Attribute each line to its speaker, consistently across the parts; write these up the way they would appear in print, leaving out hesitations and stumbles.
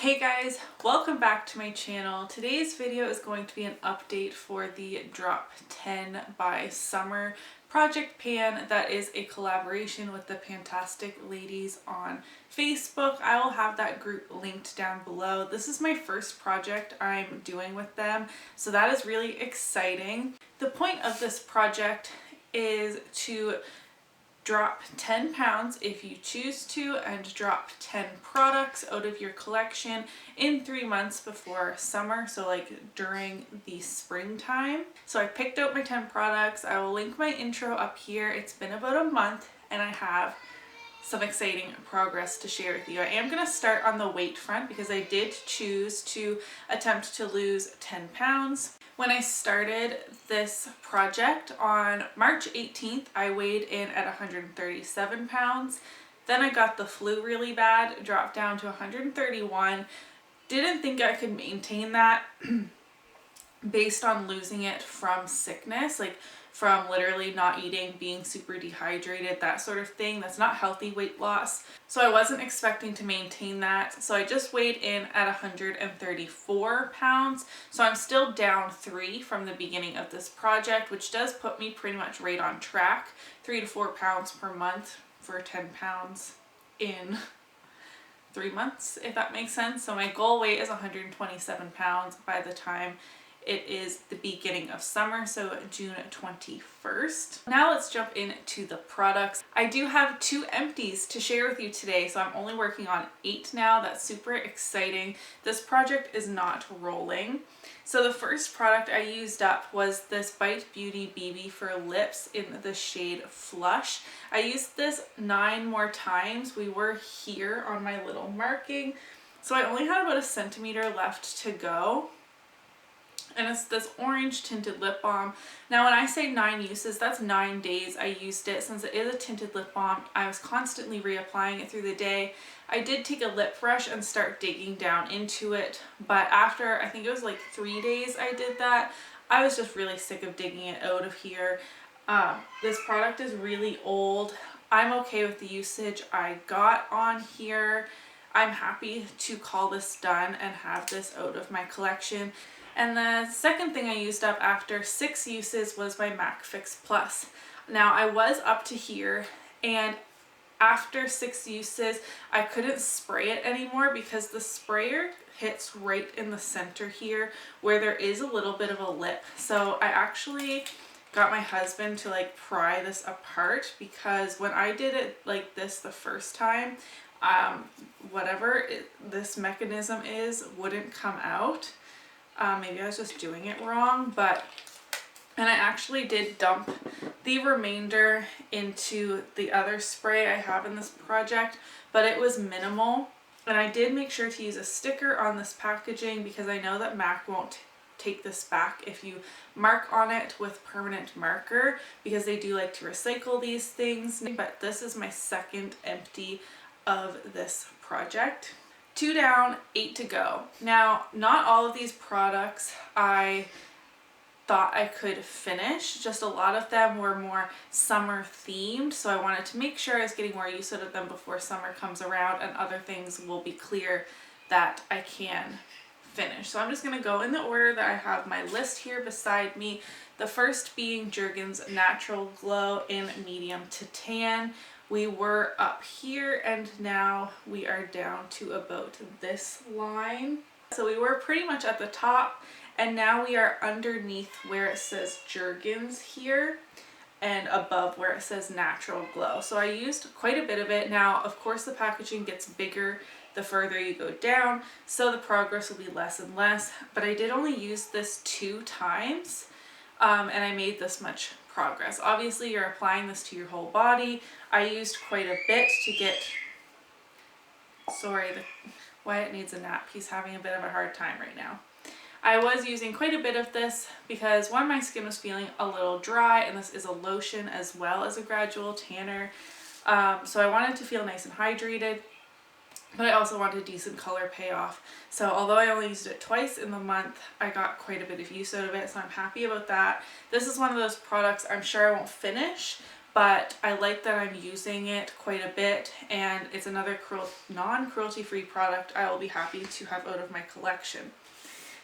Speaker 1: Hey guys, welcome back to my channel. Today's video is going to be an update for the Drop 10 by Summer Project Pan that is a collaboration with the PANtastic ladies on Facebook. I will have that group linked down below. This is my first project I'm doing with them, so that is really exciting. The point of this project is to drop 10 pounds if you choose to, and drop 10 products out of your collection in 3 months before summer, so like during the springtime. So I picked out my 10 products. I will link my intro up here. It's been about a month and I have some exciting progress to share with you. I am going to start on the weight front because I did choose to attempt to lose 10 pounds. When I started this project on March 18th, I weighed in at 137 pounds. Then I got the flu really bad, dropped down to 131. Didn't think I could maintain that based on losing it from sickness, like from literally not eating, being super dehydrated, that sort of thing. That's not healthy weight loss. So I wasn't expecting to maintain that. So I just weighed in at 134 pounds. So I'm still down 3 from the beginning of this project, which does put me pretty much right on track. 3 to 4 pounds per month for 10 pounds in 3 months, if that makes sense. So my goal weight is 127 pounds by the time it is the beginning of summer, so June 21st. Now let's jump into the products. I do have 2 empties to share with you today, so I'm only working on 8 now. That's super exciting. This project is not rolling. So the first product I used up was this Bite Beauty BB for lips in the shade Flush. I used this 9 more times. We were here on my little marking, so I only had about 1 centimeter left to go. And it's this orange tinted lip balm. Now when I say 9 uses, that's 9 days I used it. Since it is a tinted lip balm, I was constantly reapplying it through the day. I did take a lip brush and start digging down into it, but after I think it was like 3 days I did that, I was just really sick of digging it out of here. This product is really old. I'm okay with the usage I got on here. I'm happy to call this done and have this out of my collection. And the second thing I used up after 6 uses was my MAC Fix Plus. Now I was up to here, and after 6 uses I couldn't spray it anymore because the sprayer hits right in the center here where there is a little bit of a lip. So I actually got my husband to like pry this apart, because when I did it like this the first time, this mechanism wouldn't come out. Maybe I was just doing it wrong, and I actually did dump the remainder into the other spray I have in this project, but it was minimal. And I did make sure to use a sticker on this packaging because I know that MAC won't take this back if you mark on it with permanent marker, because they do like to recycle these things. But this is my second empty of this project. 2 down, 8 to go. Now, not all of these products I thought I could finish. Just a lot of them were more summer themed, so I wanted to make sure I was getting more use out of them before summer comes around, and other things will be clear that I can finish. So I'm just going to go in the order that I have my list here beside me. The first being Jergens Natural Glow in medium to tan. We were up here and now we are down to about this line. So we were pretty much at the top, and now we are underneath where it says Jergens here and above where it says Natural Glow. So I used quite a bit of it. Now, of course, the packaging gets bigger the further you go down, so the progress will be less and less, but I did only use this 2 times, and I made this much progress. Obviously, you're applying this to your whole body. I used quite a bit to get, Wyatt needs a nap. He's having a bit of a hard time right now. I was using quite a bit of this because one, my skin was feeling a little dry, and this is a lotion as well as a gradual tanner. So I wanted to feel nice and hydrated, but I also wanted a decent color payoff. So although I only used it twice in the month, I got quite a bit of use out of it, so I'm happy about that. This is one of those products I'm sure I won't finish, but I like that I'm using it quite a bit, and it's another non-cruelty free product I will be happy to have out of my collection.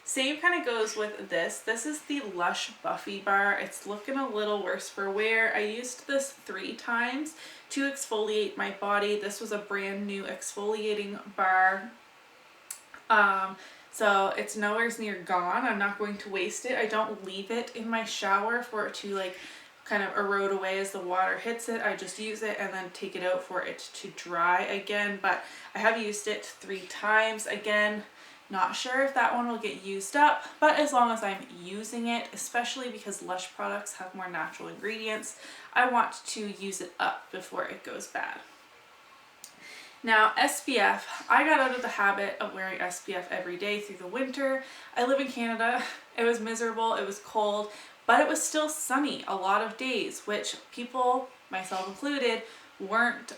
Speaker 1: Same kind of goes with this. This is the LUSH Buffy bar. It's looking a little worse for wear. I used this 3 times to exfoliate my body. This was a brand new exfoliating bar. So it's nowhere near gone. I'm not going to waste it. I don't leave it in my shower for it to like kind of erode away as the water hits it. I just use it and then take it out for it to dry again. But I have used it 3 times. Again, not sure if that one will get used up, but as long as I'm using it, especially because Lush products have more natural ingredients, I want to use it up before it goes bad. Now, SPF, I got out of the habit of wearing SPF every day through the winter. I live in Canada. It was miserable, it was cold, but it was still sunny a lot of days, which people, myself included, aren't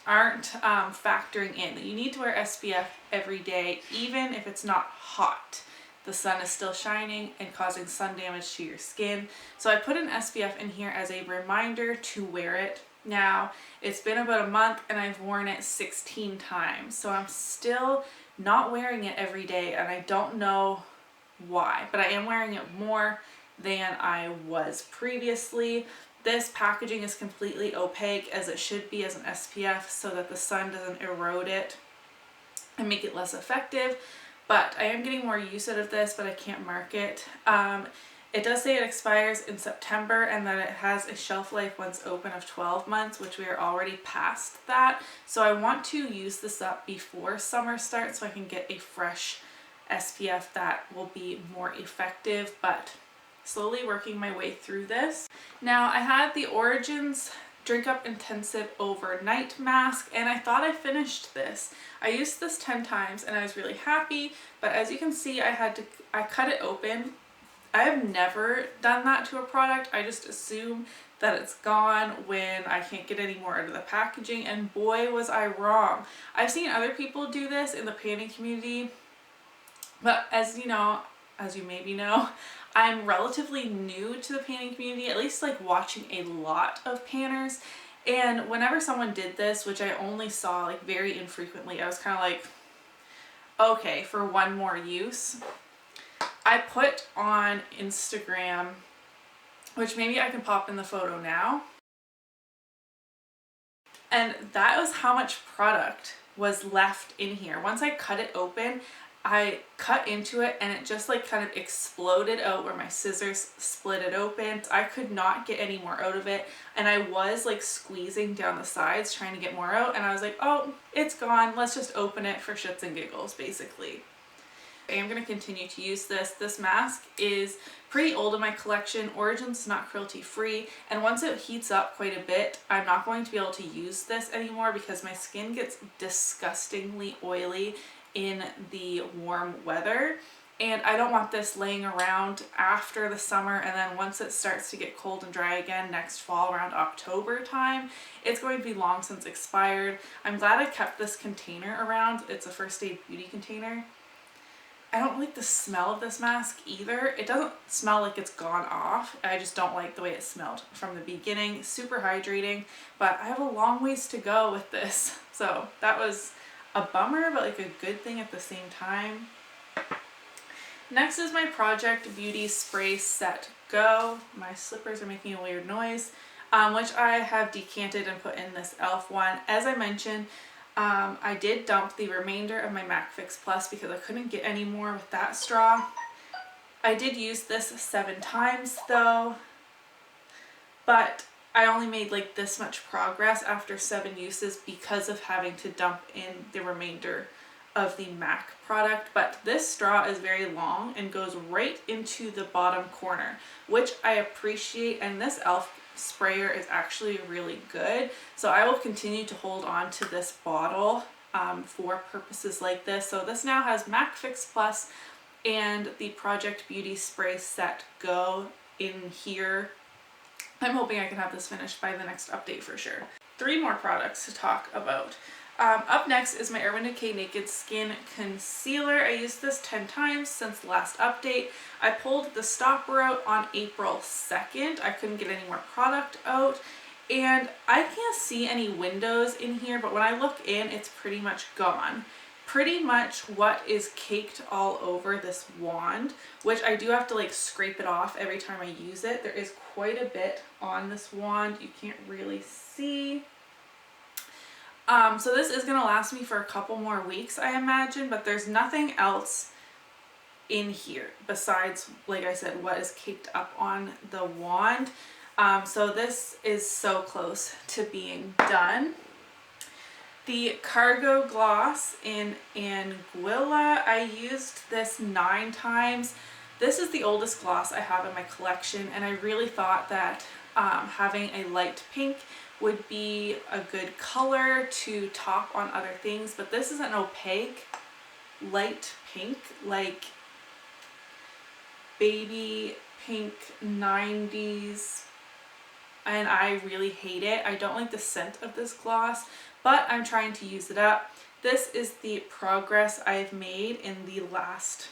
Speaker 1: factoring in. That you need to wear SPF every day, even if it's not hot. The sun is still shining and causing sun damage to your skin. So I put an SPF in here as a reminder to wear it. Now, it's been about a month and I've worn it 16 times. So I'm still not wearing it every day, and I don't know why, but I am wearing it more than I was previously. This packaging is completely opaque, as it should be as an SPF, so that the sun doesn't erode it and make it less effective. But I am getting more use out of this, but I can't mark it. It does say it expires in September and that it has a shelf life once open of 12 months, which we are already past that. So I want to use this up before summer starts so I can get a fresh SPF that will be more effective, but slowly working my way through this. Now, I had the Origins Drink Up Intensive Overnight Mask, and I thought I finished this. I used this 10 times and I was really happy, but as you can see, I cut it open. I have never done that to a product. I just assume that it's gone when I can't get any more out of the packaging, and boy was I wrong. I've seen other people do this in the panning community, but as you know, as you maybe know, I'm relatively new to the panning community, at least like watching a lot of panners, and whenever someone did this, which I only saw like very infrequently, I was kind of like, okay, for one more use. I put on Instagram, which maybe I can pop in the photo now, and that was how much product was left in here. Once I cut it open, I cut into it and it just like kind of exploded out where my scissors split it open. I could not get any more out of it, and I was like squeezing down the sides trying to get more out, and I was like, oh, it's gone, let's just open it for shits and giggles basically. I am going to continue to use this. This mask is pretty old in my collection. Origins not cruelty free, and once it heats up quite a bit, I'm not going to be able to use this anymore because my skin gets disgustingly oily in the warm weather, and I don't want this laying around after the summer, and then once it starts to get cold and dry again next fall around October time, it's going to be long since expired. I'm glad I kept this container around. It's a First Aid Beauty container. I don't like the smell of this mask either. It doesn't smell like it's gone off. I just don't like the way it smelled from the beginning. Super hydrating, but I have a long ways to go with this. So that was a bummer, but like a good thing at the same time. Next is my Project Beauty Spray Set Go. My slippers are making a weird noise, which I have decanted and put in this e.l.f. one. As I mentioned, I did dump the remainder of my MAC Fix Plus because I couldn't get any more with that straw. I did use this 7 times though, but I only made like this much progress after 7 uses because of having to dump in the remainder of the MAC product. But this straw is very long and goes right into the bottom corner, which I appreciate, and this e.l.f. sprayer is actually really good, so I will continue to hold on to this bottle for purposes like this. So this now has MAC Fix Plus and the Project Beauty Spray Set Go in here. I'm hoping I can have this finished by the next update for sure. 3 more products to talk about. Up next is my Urban Decay Naked Skin Concealer. I used this 10 times since the last update. I pulled the stopper out on April 2nd. I couldn't get any more product out, And I can't see any windows in here, but when I look in, it's pretty much gone. Pretty much what is caked all over this wand, which I do have to like scrape it off every time I use it. There is quite a bit on this wand. You can't really see. So this is going to last me for a couple more weeks, I imagine, but there's nothing else in here besides, like I said, what is caked up on the wand. So this is so close to being done. The Cargo Gloss in Anguilla, I used this 9 times. This is the oldest gloss I have in my collection, and I really thought that having a light pink would be a good color to top on other things, but this is an opaque light pink, like baby pink 90s, and I really hate it. I don't like the scent of this gloss, but I'm trying to use it up. This is the progress I've made in the last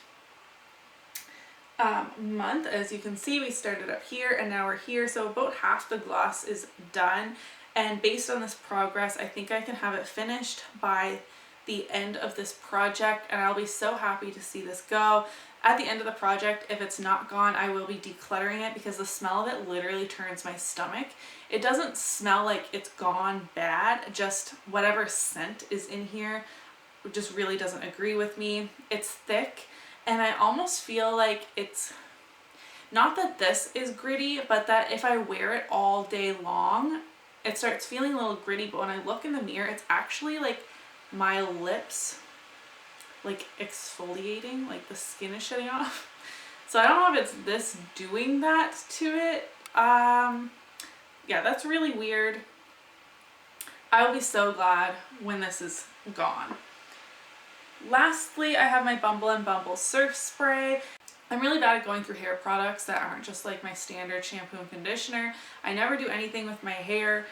Speaker 1: month. As you can see, we started up here and now we're here, so about half the gloss is done, and based on this progress, I think I can have it finished by the end of this project, and I'll be so happy to see this go. At the end of the project, if it's not gone, I will be decluttering it because the smell of it literally turns my stomach. It doesn't smell like it's gone bad, just whatever scent is in here just really doesn't agree with me. It's thick, and I almost feel like it's, not that this is gritty, but that if I wear it all day long, it starts feeling a little gritty, but when I look in the mirror, it's actually like my lips like exfoliating, like the skin is shedding off. So I don't know if it's this doing that to it. Yeah, that's really weird. I will be so glad when this is gone. Lastly, I have my Bumble Surf Spray. I'm really bad at going through hair products that aren't just like my standard shampoo and conditioner. I never do anything with my hair.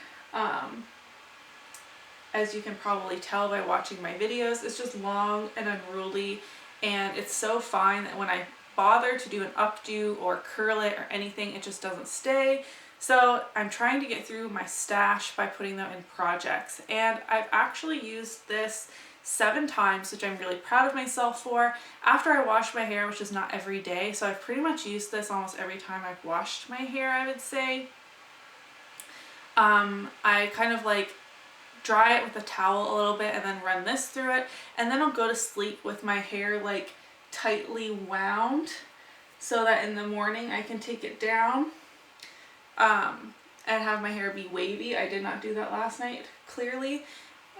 Speaker 1: As you can probably tell by watching my videos, it's just long and unruly, and it's so fine that when I bother to do an updo or curl it or anything, it just doesn't stay. So I'm trying to get through my stash by putting them in projects, and I've actually used this 7 times, which I'm really proud of myself for, after I wash my hair, which is not every day. So I've pretty much used this almost every time I've washed my hair, I would say. I kind of like dry it with a towel a little bit and then run this through it, and then I'll go to sleep with my hair like tightly wound so that in the morning I can take it down and have my hair be wavy. I did not do that last night, clearly,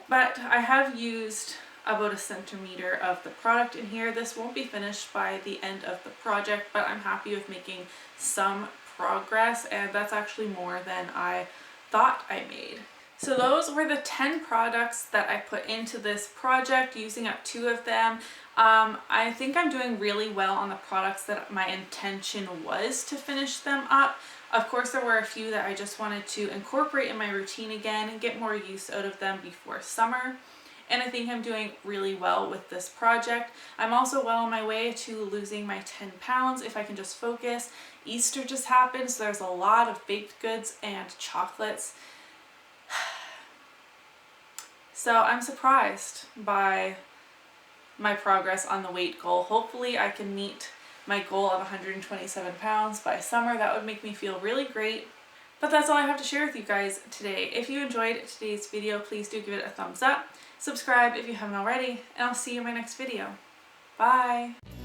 Speaker 1: but I have used about 1 centimeter of the product in here. This won't be finished by the end of the project, but I'm happy with making some progress, and that's actually more than I thought I made. So those were the 10 products that I put into this project, using up 2 of them. I think I'm doing really well on the products that my intention was to finish them up. Of course, there were a few that I just wanted to incorporate in my routine again and get more use out of them before summer. And I think I'm doing really well with this project. I'm also well on my way to losing my 10 pounds if I can just focus. Easter just happened, so there's a lot of baked goods and chocolates. So I'm surprised by my progress on the weight goal. Hopefully I can meet my goal of 127 pounds by summer. That would make me feel really great. But that's all I have to share with you guys today. If you enjoyed today's video, please do give it a thumbs up. Subscribe if you haven't already, and I'll see you in my next video. Bye!